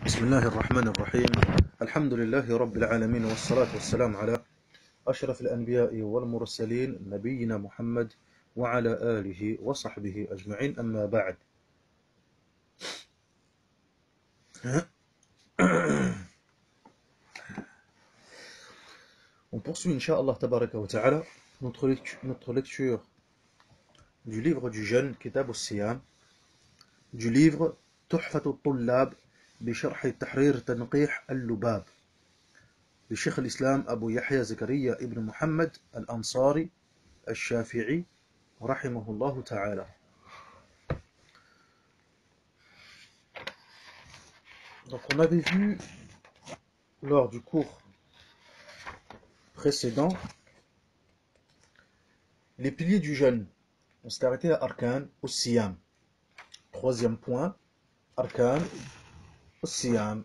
بسم الله الرحمن الرحيم. الحمد لله رب العالمين، والصلاة والسلام على أشرف الأنبياء والمرسلين نبينا محمد وعلى آله وصحبه أجمعين، أما بعد. On poursuit, Inch'Allah Tabaraka wa Ta'ala, notre lecture du livre du jeûne, Kitab al-Siyam, du livre Tuhfat al-Tullab بشرح تحرير تنقيح اللباب لشيخ الإسلام أبو يحيى زكريا ابن محمد الأنصاري الشافعي رحمه الله تعالى. Donc on avait vu lors du cours précédent les piliers du jeûne. On s'est arrêté à Arkan au Siyam. Troisième point, Arkan au Siyam.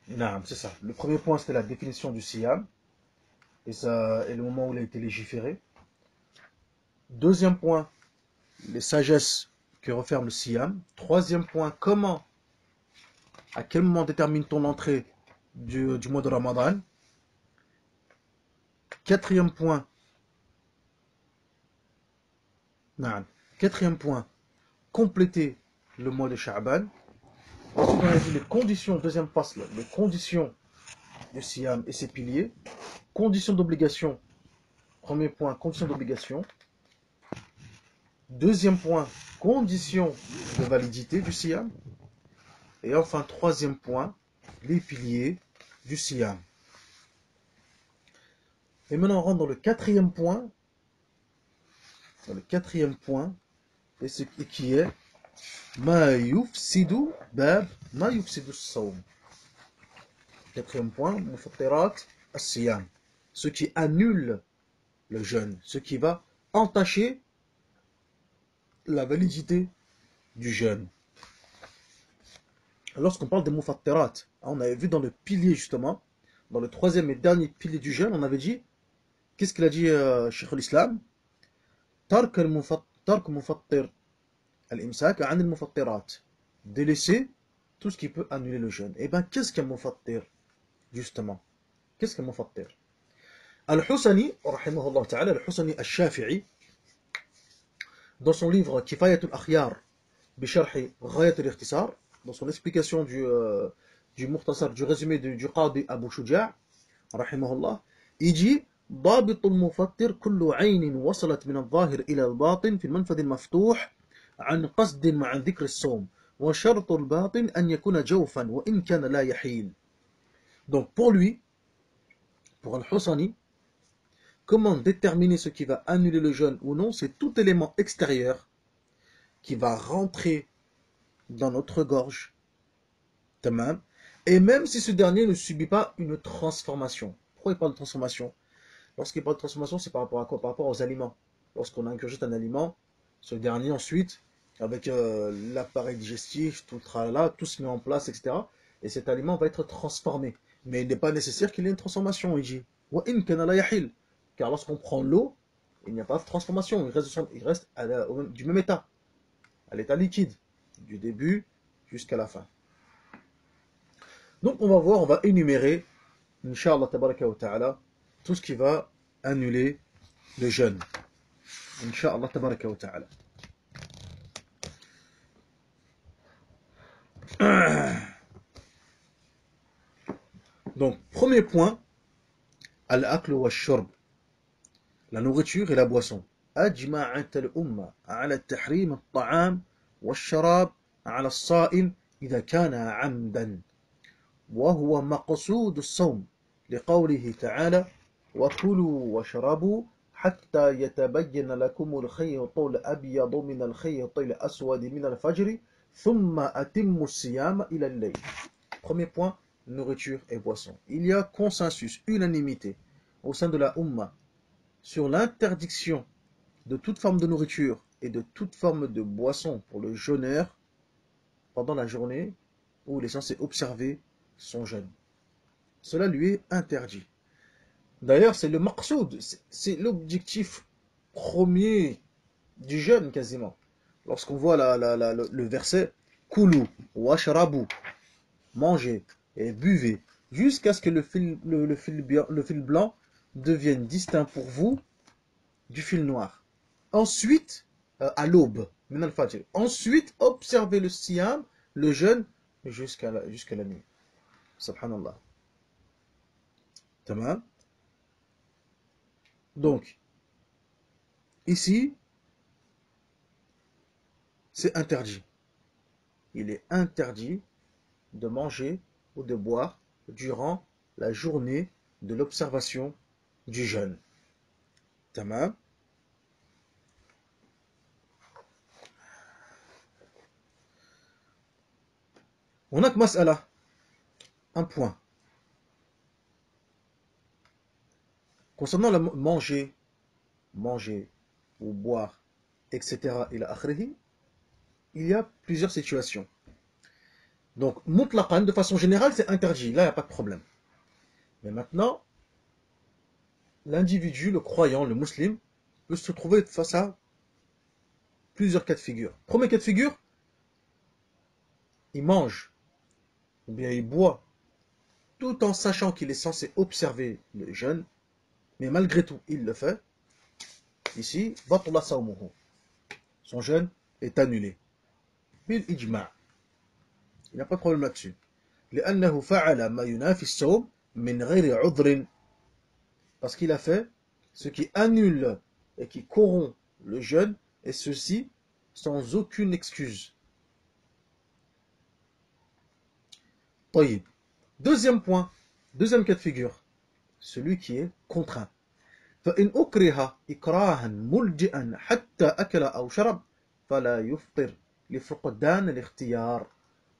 Non, c'est ça. Le premier point, c'était la définition du Siyam et le moment où il a été légiféré. Deuxième point, les sagesses qui referment le Siyam. Troisième point, à quel moment détermine-t-on l'entrée du mois de Ramadan. Quatrième point, compléter le mois de Sha'ban. Ensuite, on a vu les conditions, deuxième fasl, les conditions du Siyam et ses piliers. Conditions d'obligation. Premier point, conditions d'obligation. Deuxième point, conditions de validité du Siyam. Et enfin, troisième point, les piliers du Siyam. Et maintenant, on rentre dans le quatrième point. Et ce qui est Ma yufsidu bab ma yufsidu as-sawm. Quatrième point, mufattirat as-siyam. Ce qui annule le jeûne, ce qui va entacher la validité du jeûne. Lorsqu'on parle des mufattirat, on avait vu dans le pilier justement, dans le troisième et dernier pilier du jeûne, on avait dit, qu'est-ce qu'il a dit Cheikh al-Islam? Tark mufattir al-imsak an al-mufattirat. Délaisser tout ce qui peut annuler le jeûne. Et bien, qu'est-ce qu'un mufattir, justement? Qu'est-ce qu'un mufattir? Al-Husani, rahimahullah ta'ala, Al-Husani al-Shafi'i, dans son livre Kifayat al-Akhyar, Bisharhi Ghayat al-Ikhtisar, dans son explication du Mukhtasar, du résumé du Qadi Abu Shuja', rahimahullah, il dit ضابط المفطر كل عين وصلت من الظاهر إلى الباطن في المنفذ المفتوح عن قصد مع ذكر الصوم وشرط الباطن أن يكون جوفا وإن كان لا يحيل. Donc pour lui, pour Al-Husani, comment déterminer ce qui va annuler le jeûne ou non? C'est tout élément extérieur qui va rentrer dans notre gorge, tamam, et même si ce dernier ne subit pas une transformation. Pourquoi il parle de transformation? Lorsqu'il parle de transformation, c'est par rapport à quoi? Par rapport aux aliments. Lorsqu'on ingurgite un aliment, ce dernier ensuite, avec l'appareil digestif, tout le tralala, tout se met en place, etc. Et cet aliment va être transformé. Mais il n'est pas nécessaire qu'il y ait une transformation, il dit. Car lorsqu'on prend l'eau, il n'y a pas de transformation, il reste du même état, à l'état liquide, du début jusqu'à la fin. Donc on va voir, on va énumérer, Inch'Allah tabaraka wa ta'ala, tout ce qui va annuler le jeûne. Inch'Allah tabaraka wa ta'ala. Donc, premier point, al-akl wa shurb, la nourriture et la boisson. أجمعت الأمة على تحريم الطعام والشراب على الصائم إذا كان عمدا وهو مقصود الصوم لقوله تعالى وكلوا واشربوا حتى يتبين لكم الخيط الأبيض من الخيط الأسود من الفجر ثم أتموا الصيام إلى الليل. Premier point, nourriture et boisson. Il y a consensus, unanimité au sein de la Ummah sur l'interdiction de toute forme de nourriture et de toute forme de boisson pour le jeûneur pendant la journée où il est censé observer son jeûne. Cela lui est interdit. D'ailleurs, c'est le maqsoud, c'est l'objectif premier du jeûne quasiment. lorsqu'on voit le verset Kulu washrabu, mangez et buvez, jusqu'à ce que le fil blanc devienne distinct pour vous du fil noir. Ensuite, à l'aube, min al-fajr. Ensuite, observez le siyam, le jeûne, jusqu'à la nuit. Subhanallah. Tamam. Donc, ici, c'est interdit. Il est interdit de manger ou de boire durant la journée de l'observation du jeûne. Tamam. On a que mas'ala, un point. Concernant le manger ou boire, etc. il y a plusieurs situations. Donc, mutlaqan, de façon générale, c'est interdit. Là, il n'y a pas de problème. Mais maintenant, l'individu, le croyant, le musulman, peut se trouver face à plusieurs cas de figure. Premier cas de figure, il mange ou bien il boit tout en sachant qu'il est censé observer le jeûne, mais malgré tout, il le fait. Ici, batula sawmuhu. Son jeûne est annulé. Bil ijma'. Il n'y a pas de problème là-dessus. لأنه فعل ما ينافي الصوم من غير عذر, parce qu'il a fait ce qui annule et qui corrompt le jeûne, et ceci sans aucune excuse. طيب. Deuxième point, deuxième cas de figure, celui qui est contraint. فإن أكره إكراها ملجئا حتى أكل أو شرب فلا يفطر لفقدان الاختيار.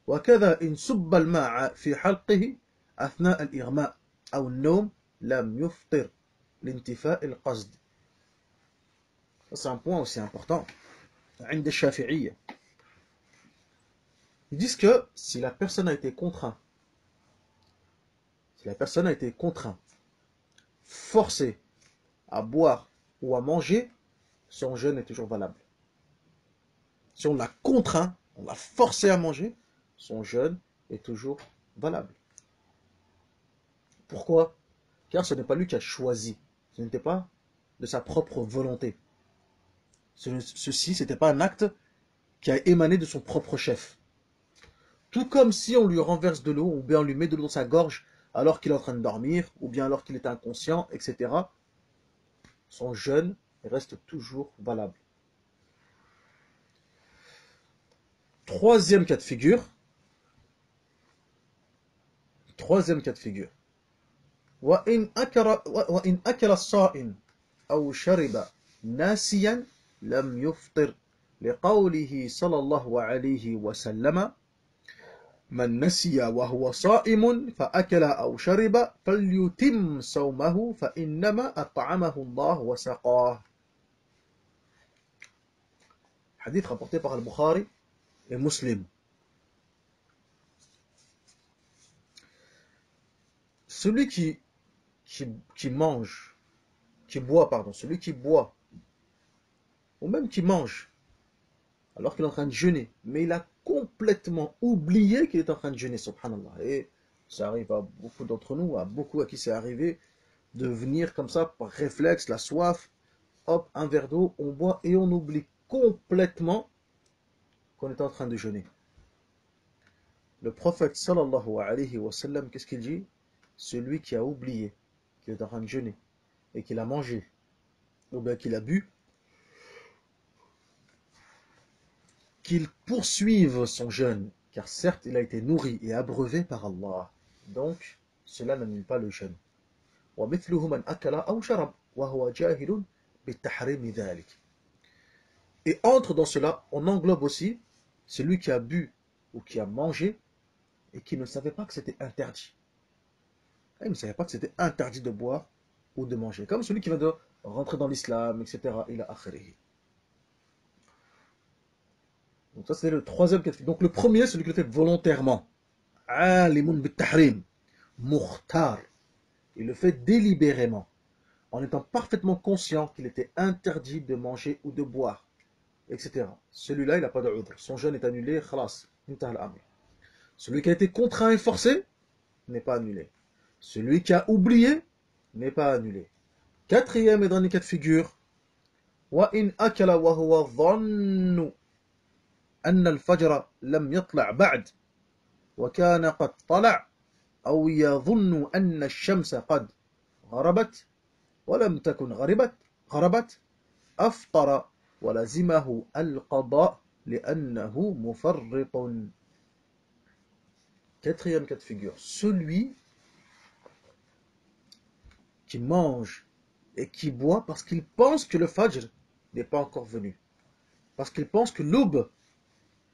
وكذا إن سب الماء في حلقه أثناء الإغماء أو النوم لم يفطر لانتفاء القصد. C'est un point aussi important. عند الشافعية. Ils disent que si la personne a été contrainte, forcée à boire ou à manger, son jeûne est toujours valable. Si on l'a contraint, on l'a forcé à manger, son jeûne est toujours valable. Pourquoi? Car ce n'est pas lui qui a choisi. Ce n'était pas de sa propre volonté. Ceci, ce n'était pas un acte qui a émané de son propre chef. Tout comme si on lui renverse de l'eau, ou bien on lui met de l'eau dans sa gorge alors qu'il est en train de dormir, ou bien alors qu'il est inconscient, etc. Son jeûne reste toujours valable. Troisième cas de figure. وإن أكل الصائم أو شرب ناسيا لم يفطر لقوله صلى الله عليه وسلم من نسي وهو صائم فأكل أو شرب فليتم صومه فإنما أطعمه الله وسقاه. Hadith rapporté par Al-Bukhari et Muslim. Celui qui mange, celui qui boit, ou même qui mange, alors qu'il est en train de jeûner, mais il a complètement oublié qu'il est en train de jeûner, subhanallah. Et ça arrive à beaucoup d'entre nous, à beaucoup à qui c'est arrivé, de venir comme ça, par réflexe, la soif, hop, un verre d'eau, on boit et on oublie complètement qu'on est en train de jeûner. Le prophète sallallahu alayhi wa sallam, qu'est-ce qu'il dit? Celui qui a oublié qu'il est en train de jeûner et qu'il a mangé, ou bien qu'il a bu, qu'il poursuive son jeûne, car certes il a été nourri et abreuvé par Allah. Donc, cela n'annule pas le jeûne. ومثله من أكل أو شرب وهو جاهل بتحريم ذلك. Et entre dans cela, on englobe aussi celui qui a bu ou qui a mangé et qui ne savait pas que c'était interdit. Il ne savait pas que c'était interdit de boire ou de manger. Comme celui qui vient de rentrer dans l'islam, etc. Il a akhirihi. Donc ça c'est le troisième cas de figure. Donc le premier, celui qui le fait volontairement. Alimun bit-tahrim. Mukhtar. Il le fait délibérément, en étant parfaitement conscient qu'il était interdit de manger ou de boire. etc. Celui-là, il n'a pas de udhr. Son jeûne est annulé, khalas, intah al-amr. Celui qui a été contraint et forcé n'est pas annulé. Celui qui a oublié n'est pas annulé. Quatrième et dernier cas de figure, وإن أكل وهو ظن أن الفجر لم يطلع بعد وكان قد طلع أو يظن أن الشمس قد غربت ولم تكن غربت أفطر ولزمه القضاء لأنه مفرط. Quatrième cas de figure, celui qui mange et qui boit parce qu'il pense que le fajr n'est pas encore venu, parce qu'il pense que l'aube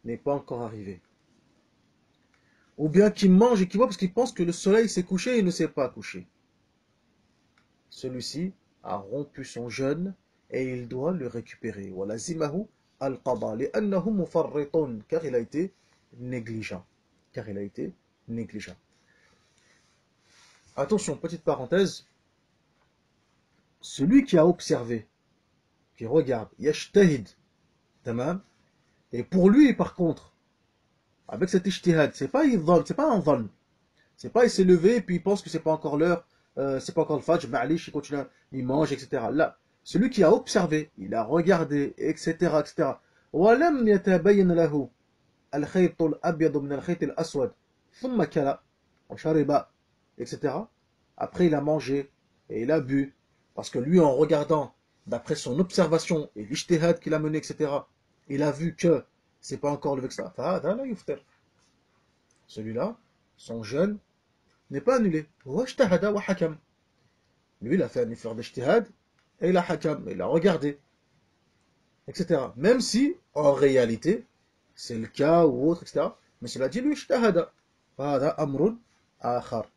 n'est pas encore arrivée, ou bien qui mange et qui boit parce qu'il pense que le soleil s'est couché et il ne s'est pas couché. Celui-ci a rompu son jeûne et il doit le récupérer. وَلَزِمَهُ الْقَضَى لِأَنَّهُ مُفَرِّطٌ, car il a été négligent. Car il a été négligent. Attention, petite parenthèse. Celui qui a observé, qui regarde, yashtahid, tamam, et pour lui, par contre, avec cet ijtihad, c'est pas un dhann. C'est pas il s'est levé et puis il pense que c'est pas encore l'heure, c'est pas encore le fajr, ma'alish, il continue, il mange, etc. Là, celui qui a observé, il a regardé, etc., etc. وَلَمْ يَتَبَيَّنْ لَهُ الْخَيْطُ الْأَبْيَضُ مِنَ الْخَيْطِ الْأَسْوَدِ ثُمَّ كَلَ وَشَرِبَ, etc. Après, il a mangé et il a bu, parce que lui, en regardant, d'après son observation et l'ijtihad qu'il a mené, etc., il a vu que c'est pas encore le vexa. Celui-là, son jeûne n'est pas annulé. Lui, il a fait un effort d'ijtihad et il a hakam, il a regardé, etc. Même si, en réalité, c'est le cas ou autre, etc. Mais cela dit, lui, ijtahada. Fahada amrun akhar.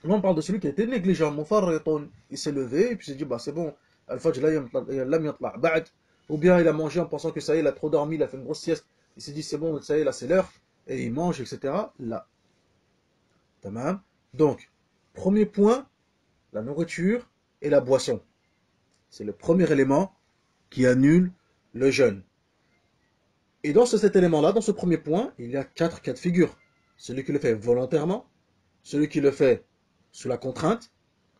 Là, on parle de celui qui a été négligent, mufarritun. Il s'est levé et puis il s'est dit, bah c'est bon, al-fajr lam yatla' ba'd. Ou bien il a mangé en pensant que ça y est, il a trop dormi, il a fait une grosse sieste. Il s'est dit, c'est bon, ça y est, là c'est l'heure. Et il mange, etc. Là. Tamam. Donc, premier point, la nourriture et la boisson. C'est le premier élément qui annule le jeûne. Et dans cet élément-là, dans ce premier point, il y a 4 cas de figure. Celui qui le fait volontairement, celui qui le fait sous la contrainte,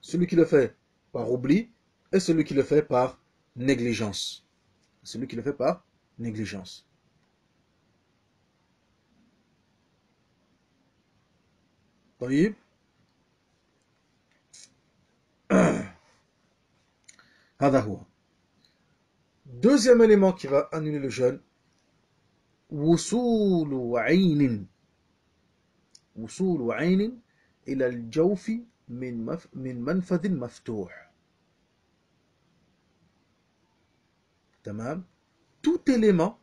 celui qui le fait par oubli, et celui qui le fait par négligence. Celui qui le fait par négligence. طيب. هذا هو. Deuxième élément qui va annuler le jeûne, وصول عين إلى الجوف من منفذ مفتوح. تمام. Tout élément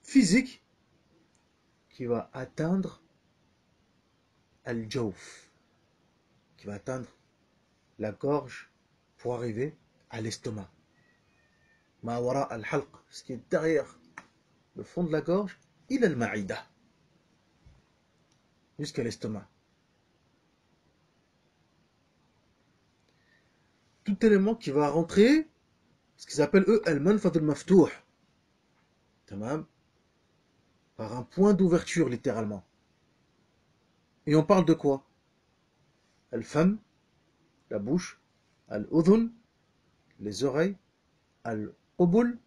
physique qui va atteindre al-jawf, qui va atteindre la gorge pour arriver à l'estomac. Ma wara al-halq, ce qui est derrière le fond de la gorge, il a al-ma'ida, jusqu'à l'estomac. Tout élément qui va rentrer, ce qu'ils appellent eux al-manfad al-maftouh, tamam, par un point d'ouverture littéralement. Et on parle de quoi? Al-fam, la bouche, al-udhun, les oreilles, al-qubul,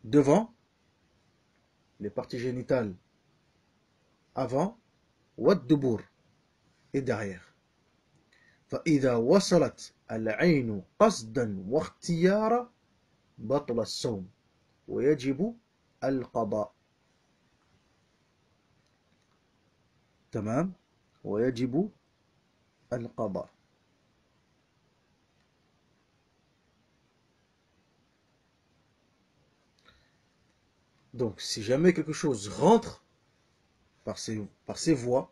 devant, les parties génitales avant, wad-dubur, et derrière. فإذا وصلت العين قصدا واختيارا بطل الصوم ويجب القضاء. تمام. ويجب القضاء. Donc, si jamais quelque chose rentre par ces voies,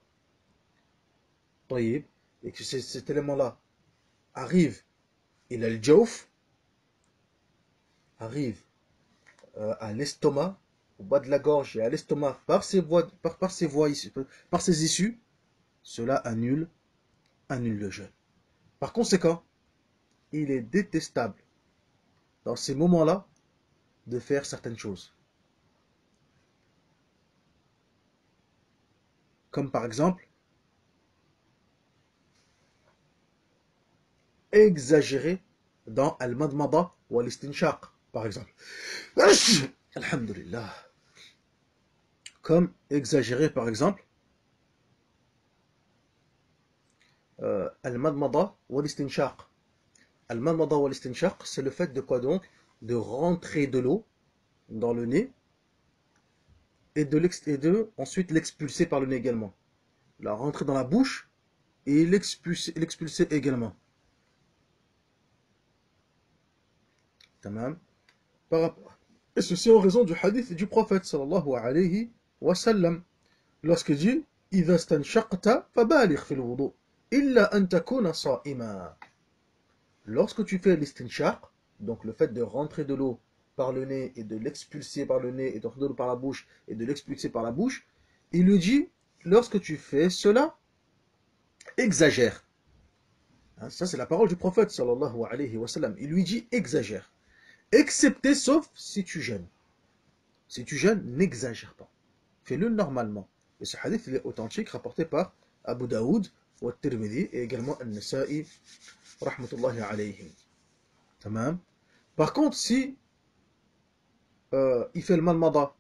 et que cet élément-là arrive, il a le jawf, arrive à l'estomac, au bas de la gorge et à l'estomac par ces voies, par ces issues, cela annule le jeûne. Par conséquent, il est détestable dans ces moments-là de faire certaines choses. Comme par exemple, exagérer dans al-madmada ou al-istinshaq, par exemple. Alhamdulillah. Comme exagérer, par exemple, al-madmada ou al-istinshaq. Al-madmada ou al-istinshaq, c'est le fait de quoi donc? De rentrer de l'eau dans le nez et de ensuite l'expulser par le nez également. La rentrer dans la bouche et l'expulser également. Tamam. Et ceci en raison du hadith du prophète sallallahu alayhi wa sallam. Lorsqu'il dit إذا استنشقت فبالغ في الوضوء إلا أن تكون صائما. Lorsque tu fais l'istinshaq, donc le fait de rentrer de l'eau par le nez et de l'expulser par le nez et de rentrer de l'eau par la bouche et de l'expulser par la bouche, il lui dit lorsque tu fais cela, exagère. Hein, ça c'est la parole du prophète sallallahu alayhi wa sallam. Il lui dit exagère. Excepté sauf si tu jeûnes. Si tu jeûnes, n'exagère pas. Fais-le normalement. Et ce hadith il est authentique, rapporté par Abu Daoud ou Tirmidhi et également An-Nasa'i, rahmatullahi alayhim. Tamam. Par contre, si il fait le malmada,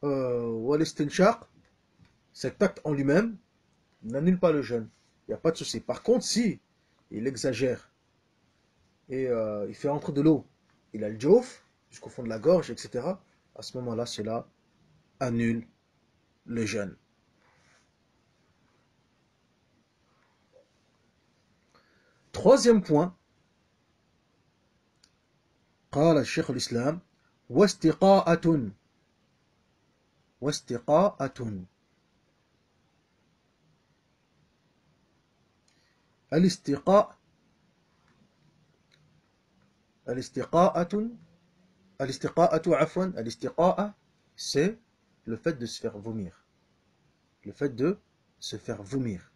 ou l'istinshaq, cet acte en lui-même n'annule pas le jeûne. Il n'y a pas de souci. Par contre, si il exagère et il fait rentrer de l'eau, il a le jauf jusqu'au fond de la gorge, etc., à ce moment-là, cela annule le jeûne. Troisième point, قال الشيخ الإسلام واستقاءة واستقاءة الاستقاء الاستقاءة الاستقاءة عفوا الاستقاءة c'est le fait de se faire vomir. Le fait de se faire vomir.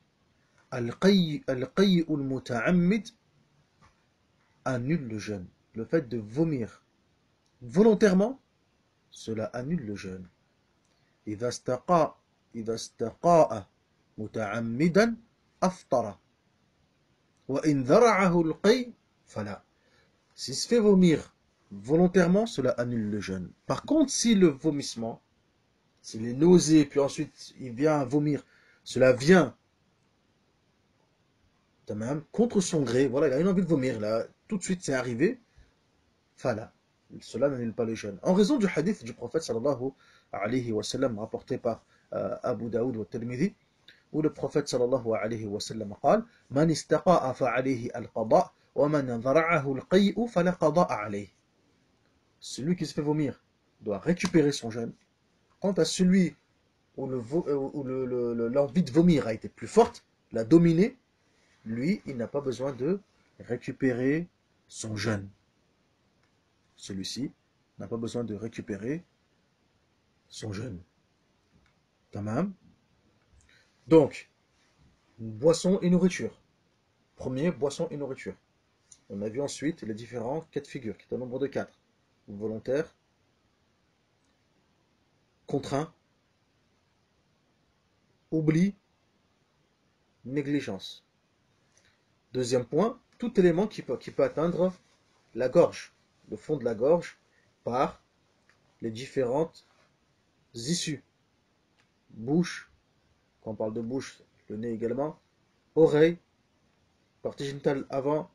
القيء المتعمد annule le jeûne. Le fait de vomir volontairement, cela annule le jeûne. إذا استقاء متعمدا أفطر وإن ذرعه القيء فلا. S'il se fait vomir volontairement, cela annule le jeûne. Par contre, si le vomissement, s'il est nauséeux, puis ensuite il vient vomir, cela vient même contre son gré, voilà, il a une envie de vomir, là, tout de suite c'est arrivé, fala. Cela n'annule pas le jeûne. En raison du hadith du prophète sallallahu alayhi wa sallam rapporté par Abu Daoud wa Tirmidhi, où le prophète sallallahu alayhi wa sallam قال من استقاء فعليه القضاء ومن ذرعه القيء فلا قضاء عليه. Celui qui se fait vomir doit récupérer son jeûne. Quant à celui où l'envie de vomir a été plus forte, l'a dominé, lui, il n'a pas besoin de récupérer son jeûne. Celui-ci n'a pas besoin de récupérer son jeûne. Tamam. Donc, boisson et nourriture. Premier, boisson et nourriture. On a vu ensuite les différents cas de figure, qui est au nombre de 4. Volontaire, contraint, oubli, négligence. Deuxième point, tout élément qui peut atteindre la gorge, le fond de la gorge, par les différentes issues. Bouche, quand on parle de bouche, le nez également, oreille, partie génitale avant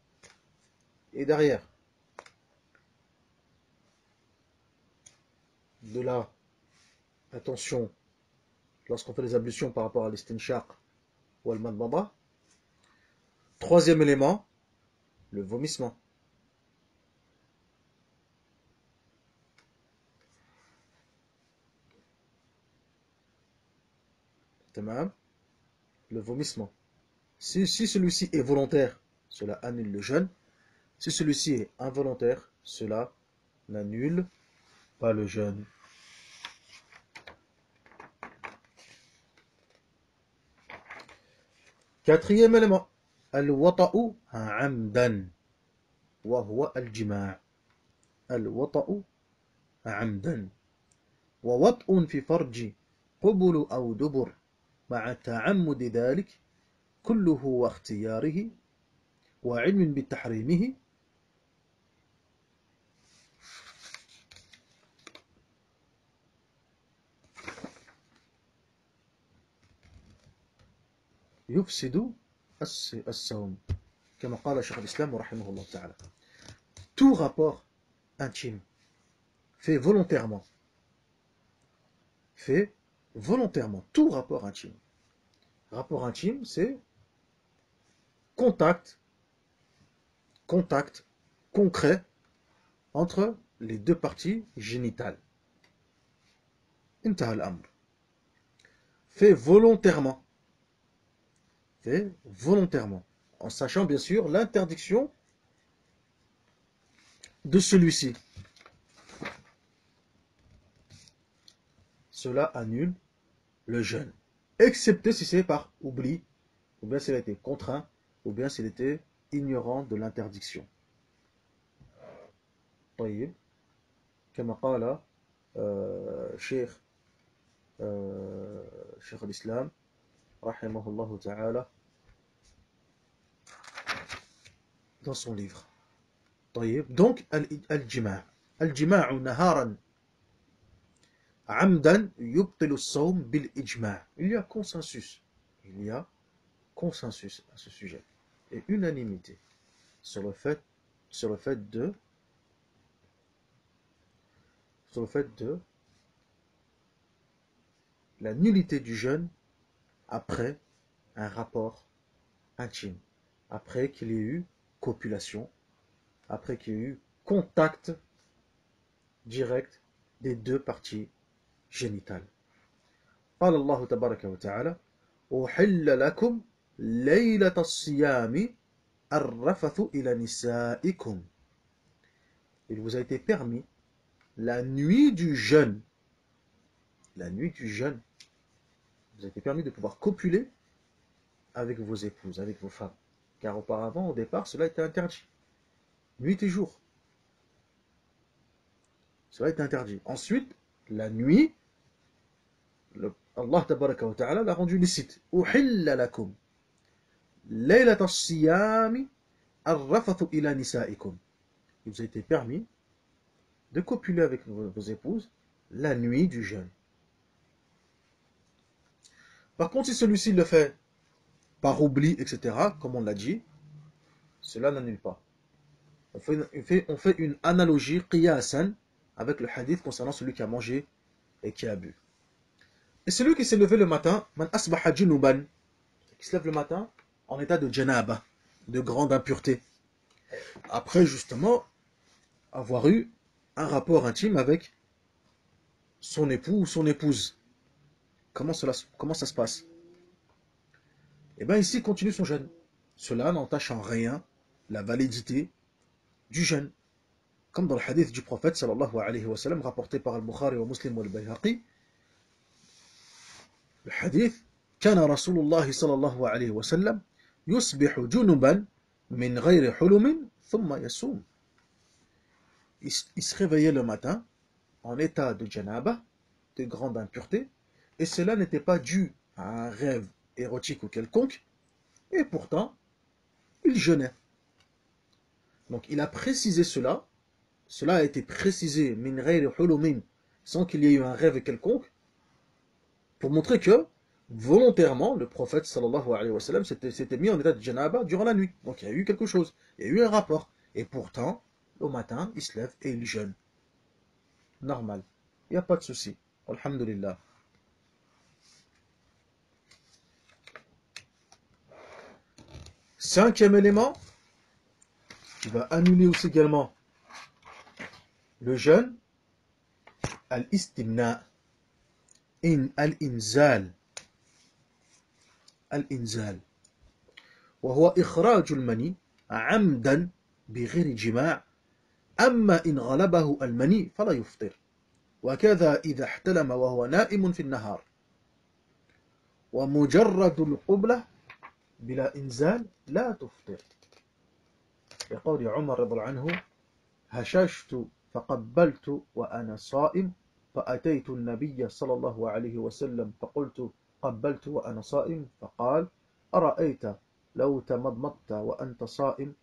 et derrière. De là, attention, lorsqu'on fait les ablutions par rapport à l'istinshaq ou al madmada. Troisième élément, le vomissement. Tamam. Le vomissement. Si celui-ci est volontaire, cela annule le jeûne. Si celui-ci est involontaire, cela n'annule pas le jeûne. Quatrième élément, al-wata'u amdan, wa huwa al-jima'. Al-wata'u amdan. Wa wat'un fi farji qubulu aw dubur ma'a ta'ammudi dhalik kulluhu wa ikhtiyarihi wa 'ilmin bi tahrimihi. يفسد الصوم كما قال شيخ الإسلام رحمه الله تعالى. Tout rapport intime fait volontairement, tout rapport intime. Rapport intime, c'est contact concret entre les deux parties génitales. انتهى الأمر. Fait volontairement, en sachant bien sûr l'interdiction de celui-ci. Cela annule le jeûne, excepté si c'est par oubli, ou bien s'il a été contraint, ou bien s'il était ignorant de l'interdiction. طيب كما قال شيخ الإسلام رحمه الله تعالى dans son livre. طيب donc الجماع نهارا عمدا يبطل الصوم بالإجماع. Il y a consensus à ce sujet et unanimité sur le fait de la nullité du jeûne après un rapport intime, après qu'il y ait eu copulation, après qu'il y ait eu contact direct des deux parties génitales. قال الله تبارك وتعالى أحل لكم ليلة الصيام الرفث إلى نسائكم. Il vous a été permis la nuit du jeûne. La nuit du jeûne. Il vous a été permis de pouvoir copuler avec vos épouses, avec vos femmes. Car auparavant, au départ, cela était interdit. Nuit et jour. Cela est interdit. Ensuite, la nuit, Allah tabaraka wa ta'ala l'a rendu licite. Uhilla lakum laylat as-siyami ar-rafathu ila nisaikum. Il vous a été permis de copuler avec vos épouses la nuit du jeûne. Par contre, si celui-ci le fait par oubli, etc., comme on l'a dit, cela n'annule pas. On fait une analogie qiyasan avec le hadith concernant celui qui a mangé et qui a bu. Et celui qui s'est levé le matin, man asbaha junuban, qui se lève le matin en état de janaba, de grande impureté, après justement avoir eu un rapport intime avec son époux ou son épouse. Comment ça se passe? Eh bien ici, il continue son jeûne. Cela n'entache en rien la validité du jeûne. Comme dans le hadith du prophète sallallahu alayhi wa sallam, rapporté par Al-Bukhari wa Muslim wa Al-Bayhaqi, le hadith, كان رسول الله صلى الله عليه وسلم يصبح جنبا من غير حلم ثم يصوم. Il se réveillait le matin en état de janaba, de grande impureté, et cela n'était pas dû à un rêve érotique ou quelconque, et pourtant, il jeûnait. Donc il a précisé cela a été précisé, min ghayri hulumin, sans qu'il y ait eu un rêve quelconque, pour montrer que, volontairement, le prophète sallallahu alayhi wa sallam s'était mis en état de janaba durant la nuit. Donc il y a eu quelque chose, il y a eu un rapport, et pourtant, au matin, il se lève et il jeûne. Normal, il n'y a pas de souci. Alhamdulillah. Cinquième élément, qui va annuler aussi également le jeûne, al-istimna, al-inzal, وهو إخراج المني عمدا بغير جماع. أما إن غلبه المني فلا يفطر، وكذا إذا احتلم وهو نائم في النهار. ومجرد القبلة بلا إنزال لا تفطر. يقول عمر رضي الله عنه: هششت فقبلت وأنا صائم فأتيت النبي صلى الله عليه وسلم فقلت: قبلت وأنا صائم. فقال: أرأيت لو تمضمضت وأنت صائم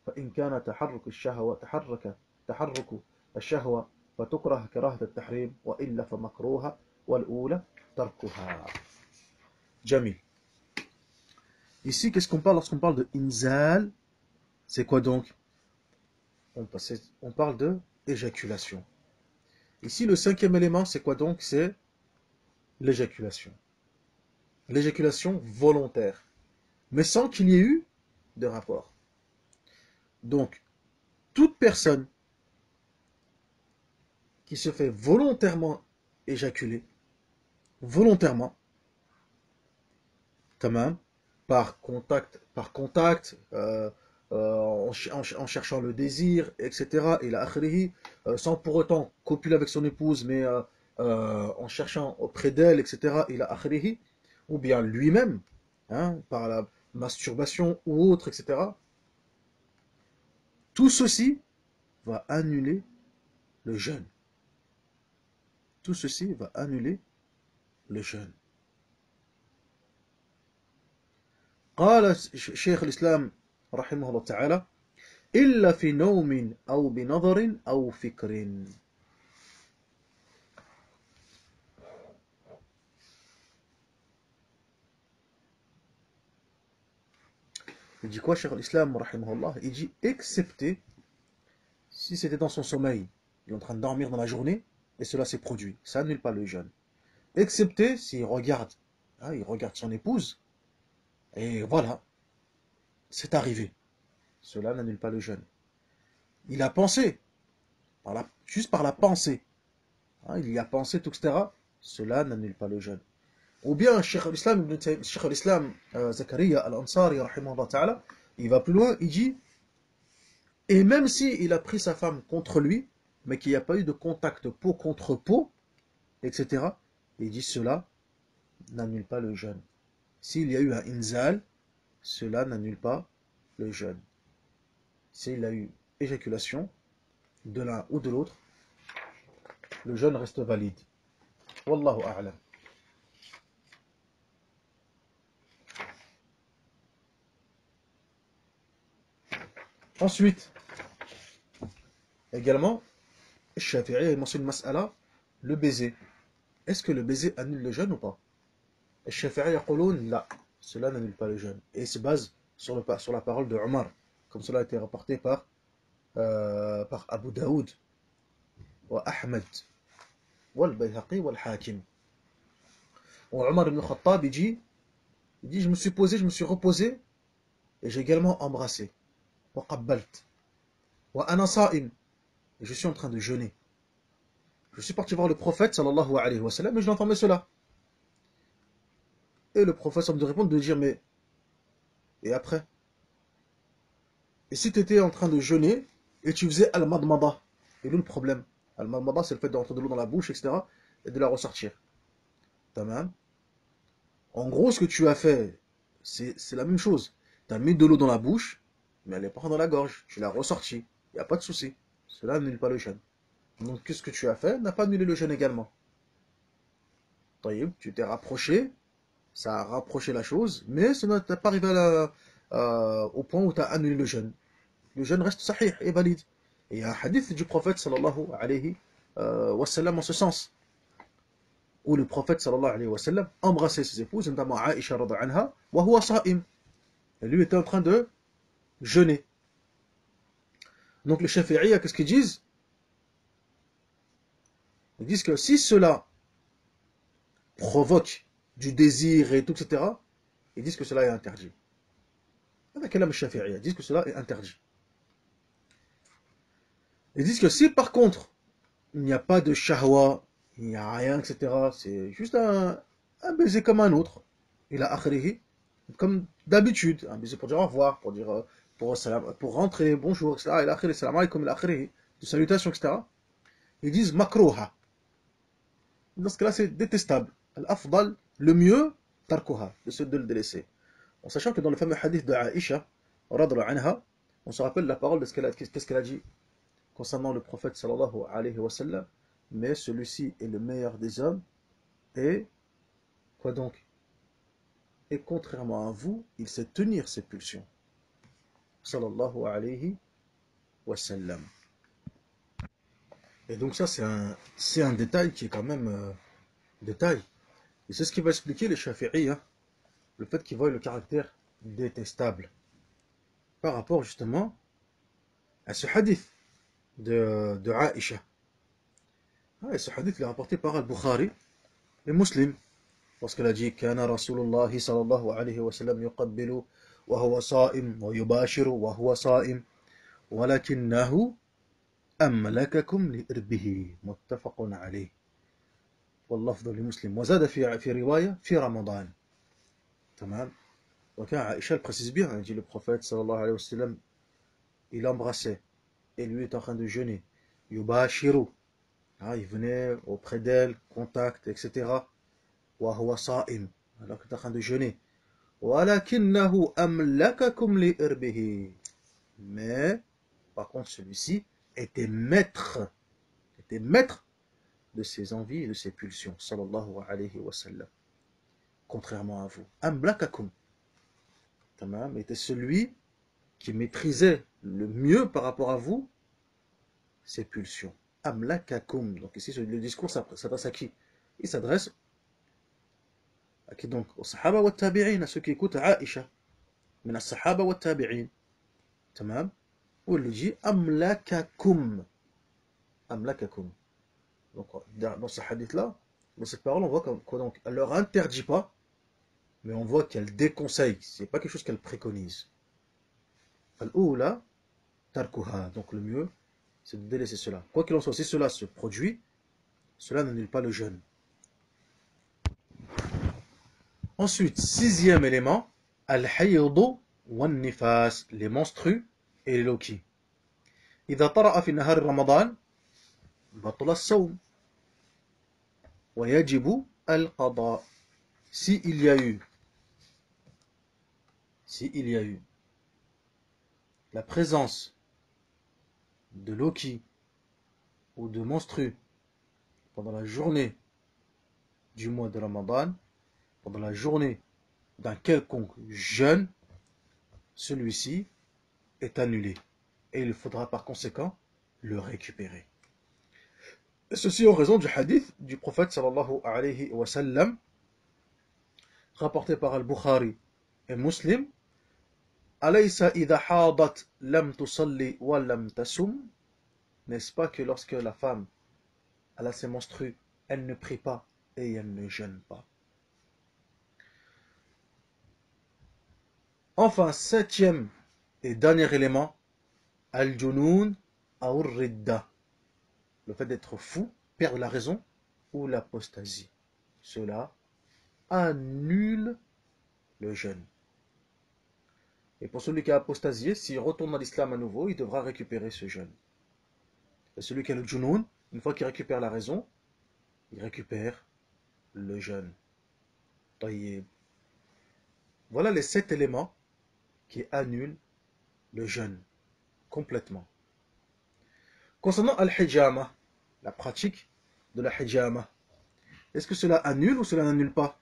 فإن كان تحرك الشهوة فتكره كراهة التحريم وإلا فمكروها والأولى تركها. Jamil. Ici, qu'est-ce qu'on parle lorsqu'on parle de inzal? C'est quoi donc? On parle de éjaculation. Ici, le cinquième élément, c'est quoi donc? C'est l'éjaculation. L'éjaculation volontaire, mais sans qu'il y ait eu de rapport. Donc, toute personne qui se fait volontairement éjaculer, volontairement, tamam, par contact, en cherchant le désir, etc., et la akhrihi, sans pour autant copuler avec son épouse, mais en cherchant auprès d'elle, etc., et la akhrihi, ou bien lui-même, hein, par la masturbation ou autre, etc., tout ceci va annuler le jeûne. Tout ceci va annuler le jeûne. قال شيخ الإسلام رحمه الله تعالى: إلا في نوم أو بنظر أو فكر. Il dit quoi, Cheikh l'Islam, rahimahullah? Il dit excepté si c'était dans son sommeil, il est en train de dormir dans la journée, et cela s'est produit. Ça annule pas le jeûne. Excepté s'il regarde, hein, il regarde son épouse, et voilà, c'est arrivé. Cela n'annule pas le jeûne. Il a pensé, juste par la pensée, hein, il y a pensé, tout, etc. Cela n'annule pas le jeûne. Ou bien, Cheikh l'Islam Zakaria al-Ansari, rahimahullah ta'ala, il va plus loin, il dit: et même si il a pris sa femme contre lui, mais qu'il n'y a pas eu de contact peau contre peau, etc., il dit cela n'annule pas le jeûne. S'il y a eu un inzal, cela n'annule pas le jeûne. S'il y a eu éjaculation de l'un ou de l'autre, le jeûne reste valide. Wallahu a'lam. Ensuite, également, Shafi'i mentionne mas'ala, le baiser. Est-ce que le baiser annule le jeûne ou pas? Shafi'i yaqulun la, cela n'annule pas le jeûne. Et il se base sur la parole de Omar, comme cela a été rapporté par Abu Daoud, wa Ahmed, wa al-Bayhaqi, wa al-Hakim. Omar ibn Khattab, il dit: je me suis posé, je me suis reposé, et j'ai également embrassé. Wa qabbalt. Wa ana sa'im. Et je suis en train de jeûner. Je suis parti voir le prophète, sallallahu alayhi wa sallam, et je l'entendais cela. Et le prophète me répond de dire: mais, et après? Et si tu étais en train de jeûner, et tu faisais al-madmada, et où le problème? Al-madmada, c'est le fait de rentrer de l'eau dans la bouche, etc., et de la ressortir. Tamam. En gros, ce que tu as fait, c'est la même chose. Tu as mis de l'eau dans la bouche, mais elle n'est pas dans la gorge. Tu l'as ressortie. Il n'y a pas de souci. Cela n'annule pas le jeûne. Donc, qu'est-ce que tu as fait n'a pas annulé le jeûne également. Tu t'es rapproché, ça a rapproché la chose, mais ça n'a pas arrivé au point où tu as annulé le jeûne. Le jeûne reste sahih et valide. Et il y a un hadith du prophète sallallahu alayhi wa sallam en ce sens, où le prophète sallallahu alayhi wa sallam embrassait ses épouses, notamment Aïcha radha anha, wa huwa sa'im. Et lui était en train de jeûner. Donc les Shafi'iyya, qu'est-ce qu'ils disent? Ils disent que si cela provoque du désir et tout, etc., ils disent que cela est interdit. Avec les Shafi'iyya, ils disent que cela est interdit. Ils disent que si par contre, il n'y a pas de shahwa, il n'y a rien, etc., c'est juste un baiser comme un autre, il a akhrihi, comme d'habitude, un baiser pour dire au revoir, pour rentrer, bonjour, etc., il a akhrihi, salam alaykum, il a akhrihi, de salutations, etc., ils disent makruha. Dans ce cas-là, c'est détestable. Al-afdal, le mieux, tarkuha, de le délaisser. En sachant que dans le fameux hadith de Aïcha, radhiyallahu anha, on se rappelle la parole de qu'est-ce qu'elle a dit concernant le prophète sallallahu alayhi wa sallam, mais celui-ci est le meilleur des hommes, et quoi donc? Et contrairement à vous, il sait tenir ses pulsions. Sallallahu alayhi wa sallam. Et donc ça, c'est un détail qui est quand même détail. Et c'est ce qui va expliquer les Shafi'i, hein, le fait qu'ils voient le caractère détestable par rapport justement à ce hadith de Aïcha. Ah, et ce hadith est rapporté par Al-Bukhari et Muslim, parce qu'elle a dit Kana Rasulullah sallallahu alayhi wa sallam yuqabbilu wa huwa sa'im wa yubashiru wa huwa sa'im walakinnahu أملككم لإربه متفق عليه واللفظ لمسلم وزاد في رواية في رمضان تمام. Donc Aïcha précise bien, elle dit le prophète sallallahu alayhi wa sallam, il embrassait et lui est en train de jeûner. Yubashiru, ah, il venait auprès d'elle, contact, etc. Wa huwa sa'im, alors qu'il est en train de jeûner. Walakinnahu amlakakum li irbihi. Mais, par contre, celui-ci était maître de ses envies et de ses pulsions, sallallahu alayhi wa sallam. Contrairement à vous. Amlakakum. Tamam, était celui qui maîtrisait le mieux par rapport à vous ses pulsions. Amlakakum. Donc ici, le discours s'adresse à qui? Il s'adresse à qui donc? Aux Sahaba wa Tabi'in, à ceux qui écoutent Aïcha. Mais les Sahaba wa Tabi'in. Tamam. Où il dit Amlakakum. Amlakakum. Donc dans ce hadith-là, dans cette parole, on voit quoi donc? Elle ne leur interdit pas, mais on voit qu'elle déconseille. Ce n'est pas quelque chose qu'elle préconise. Al-Oula, tarkuha. Donc le mieux, c'est de délaisser cela. Quoi qu'il en soit, si cela se produit, cela n'annule pas le jeûne. Ensuite, sixième élément, al-hayydu wan-nifas, les menstrues et les loquis. إذا طرأ في نهار رمضان بطل الصوم ويجب القضاء. S'il y a eu la présence de loquis ou de menstrues pendant la journée du mois de Ramadan, pendant la journée d'un quelconque jeûne, celui-ci est annulé. Et il faudra par conséquent le récupérer. Et ceci en raison du hadith du prophète sallallahu alayhi wa sallam, rapporté par Al-Bukhari et Muslim. Alaysa idha hadat lam tusalli wa lam tasum. N'est-ce pas que lorsque la femme a ses menstrues, elle ne prie pas et elle ne jeûne pas. Enfin, septième et dernier élément, al-junun aw ridda, le fait d'être fou, perdre la raison ou l'apostasie. Cela annule le jeûne. Et pour celui qui a apostasié, s'il retourne dans l'islam à nouveau, il devra récupérer ce jeûne. Et celui qui a le junun, une fois qu'il récupère la raison, il récupère le jeûne. Tayyib. Voilà les 7 éléments qui annulent le jeûne complètement. Concernant al-hijama, la pratique de la hijama, est-ce que cela annule ou cela n'annule pas?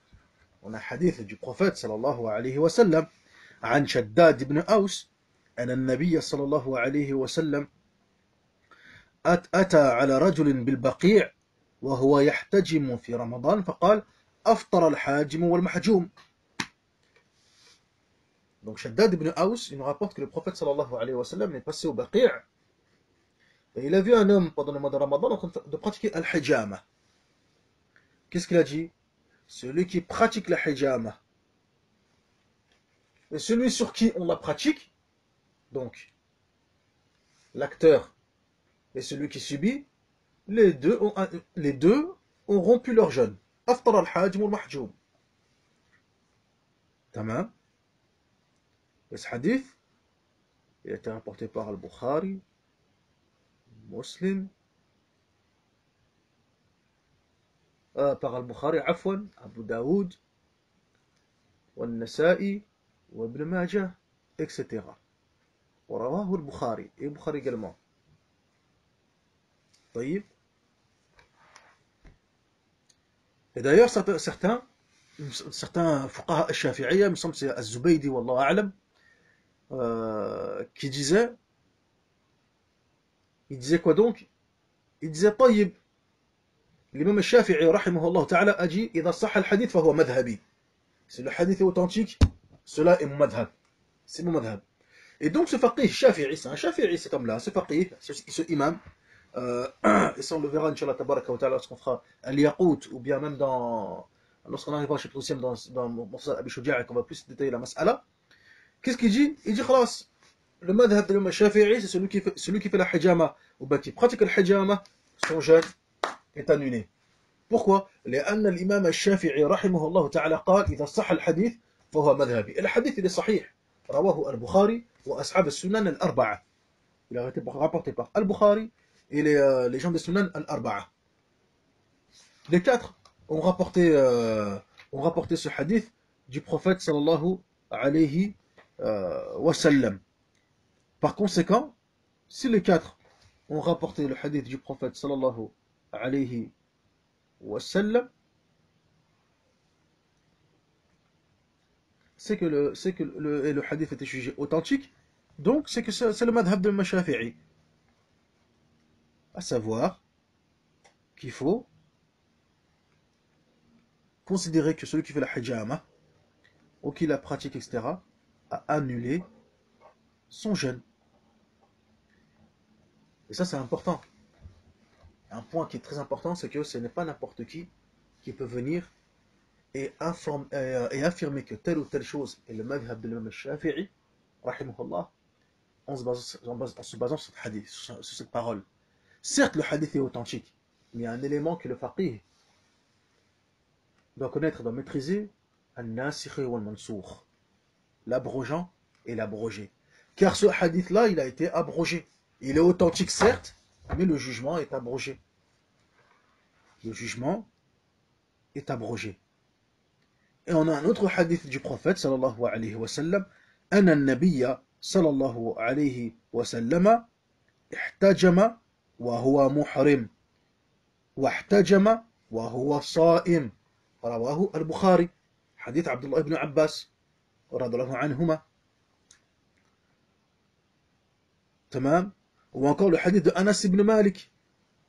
On a un hadith du prophète sallallahu alayhi wa sallam عن شداد بن أوس أن النبي صلى الله عليه وسلم أتى على رجل بالبقيع وهو يحتجم في رمضان فقال أفطر الحاجم والمحجوم. Donc Shaddad ibn Aus, il nous rapporte que le prophète sallallahu alayhi wa sallam est passé au Baqi' et il a vu un homme pendant le mois de Ramadan en train de pratiquer al-hijama. Qu'est-ce qu'il a dit? Celui qui pratique la hijama et celui sur qui on la pratique, donc l'acteur et celui qui subit, les deux ont rompu leur jeûne. Aftar al-hajim wal-mahjoum. Tamam. Et ce hadith, il a été rapporté par Al-Bukhari, Muslim, par Al-Bukhari, Afwan, Abu Daoud, Wal-Nasa'i, وابن ماجه, etc. ورواه البخاري, et Bukhari également. طيب. Et d'ailleurs, certains fuqaha al-Shafi'iyya, il me semble que c'est Az-Zubaydi, wallahu a'lam, qui il disait quoi donc? Il disait, طيب, l'imam al-Shafi'i, rahimahullah ta'ala, a dit, إذا صح الحديث فهو مذهبي. Si le hadith est authentique, cela est mon madhab. C'est mon madhab. Et donc ce faqih Shafi'i, c'est un Shafi'i, c'est comme là, ce faqih, ce imam, et ça on le verra, Inch'Allah, tabaraka wa ta'ala, lorsqu'on fera al-Yaqut, ou bien même lorsqu'on arrivera au chapitre 6 dans Mursal Abi Shuja'a, qu'on va plus détailler la mas'ala. Qu'est-ce qu'il dit? Il dit, khalas, le madhab de l'imam Shafi'i, c'est celui qui fait la hijama, ou bien qui pratique la hijama, son jeûne est annulé. Pourquoi? لأن الإمام الشافعي رحمه الله تعالى قال إذا صح الحديث فهو مذهبي. الحديث il est صحيح. رواه البخاري وأصحاب السنن الأربعة. Il a été rapporté par Al-Bukhari et les gens des Sunan al-Arba'a. Les quatre ont rapporté ce hadith du prophète sallallahu alayhi wa sallam. Par conséquent, si les quatre ont rapporté le hadith du prophète sallallahu alayhi wa sallam, c'est que le hadith était jugé authentique, donc c'est que c'est le madhab de Shafi'i. À savoir qu'il faut considérer que celui qui fait la hijama, ou qui la pratique, etc., a annulé son jeûne. Et ça, c'est important. Un point qui est très important, c'est que ce n'est pas n'importe qui peut venir et affirmer que telle ou telle chose est le madhab de l'imam Shafi'i, rahimahullah, en se basant sur ce hadith, sur cette parole. Certes, le hadith est authentique, mais il y a un élément que le faqih doit connaître, doit maîtriser, al-nasikh wal-mansukh, l'abrogeant et l'abrogé. Car ce hadith-là, il a été abrogé. Il est authentique, certes, mais le jugement est abrogé. Le jugement est abrogé. Et on a un autre hadith du prophète, sallallahu alayhi wa sallam, Anna an-nabiyya, sallallahu alayhi wa sallam, ihtajama wa huwa muhrim, wa ihtajama wa huwa sa'im. رواه البخاري حديث عبد الله بن عباس رضي الله عنهما. تمام. وانقال الحديث أنس بن مالك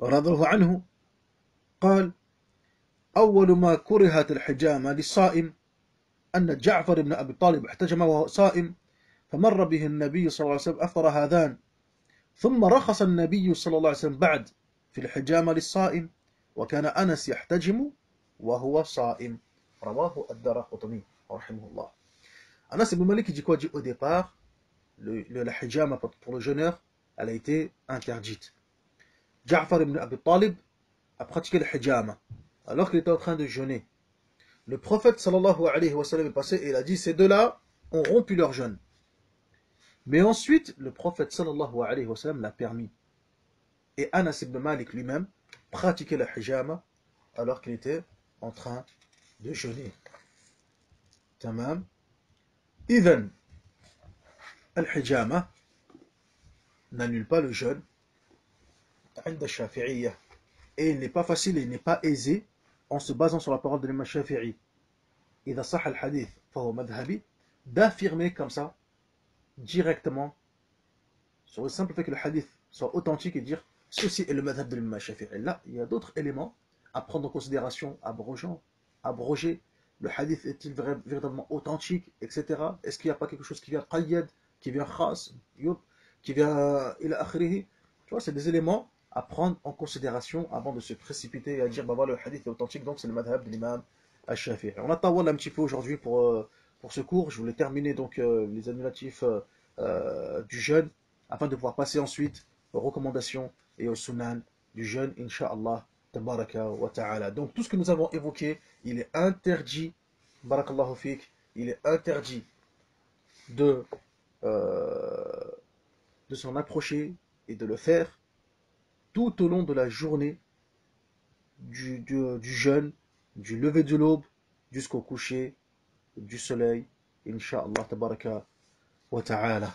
رضي الله عنه قال أول ما كرهت الحجامة للصائم أن جعفر بن أبي طالب احتجم وهو صائم فمر به النبي صلى الله عليه وسلم أفطر هذان ثم رخص النبي صلى الله عليه وسلم بعد في الحجامة للصائم وكان أنس يحتجم وهو صائم. رواه الدارقطني رحمه الله. Anas ibn Malik dit quoi? Dit au départ, la hijama pour le jeûneur, elle a été interdite. Ja'far ibn Abi Talib a pratiqué la hijama alors qu'il était en train de jeûner. Le prophète sallallahu alayhi wa sallam est passé et il a dit ces deux-là ont rompu leur jeûne. Mais ensuite, le prophète sallallahu alayhi wa sallam l'a permis. Et Anas ibn Malik lui-même pratiquait la hijama alors qu'il était en train de jeûner. Tamam. Idhan, al-hijama n'annule pas le jeûne عند الشافعية. Et il n'est pas facile et il n'est pas aisé en se basant sur la parole de l'imam Shafi'i إذا صح الحديث فهو مذهبي d'affirmer comme ça directement sur le simple fait que le hadith soit authentique et dire ceci est le madhab de l'imam Shafi'i. Là, il y a d'autres éléments à prendre en considération, abroger. Le hadith est-il véritablement authentique, etc. Est-ce qu'il n'y a pas quelque chose qui vient qayyad, qui vient khas, qui vient ila akhrihi? Tu vois, c'est des éléments à prendre en considération avant de se précipiter et à dire bah voilà, le hadith est authentique, donc c'est le madhab de l'imam al-Shafi'i. On a tawal un petit peu aujourd'hui pour ce cours. Je voulais terminer donc les annulatifs du jeûne afin de pouvoir passer ensuite aux recommandations et aux sunan du jeûne, incha'Allah. Tabaraka wa ta'ala. Donc tout ce que nous avons évoqué, il est interdit, barakallahu fik, il est interdit de s'en approcher et de le faire tout au long de la journée du jeûne, du lever de l'aube jusqu'au coucher du soleil إن شاء الله تبارك وتعالى.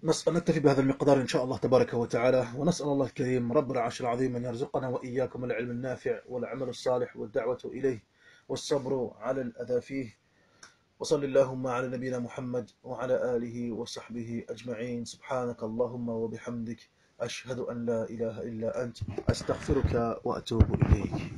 نكتفي بهذا المقدار إن شاء الله تبارك وتعالى، ونسأل الله الكريم رب العرش العظيم أن يرزقنا وإياكم العلم النافع والعمل الصالح والدعوة إليه والصبر على الأذى فيه. وصل اللهم على نبينا محمد وعلى آله وصحبه أجمعين. سبحانك اللهم وبحمدك، أشهد أن لا إله إلا أنت، أستغفرك وأتوب إليك.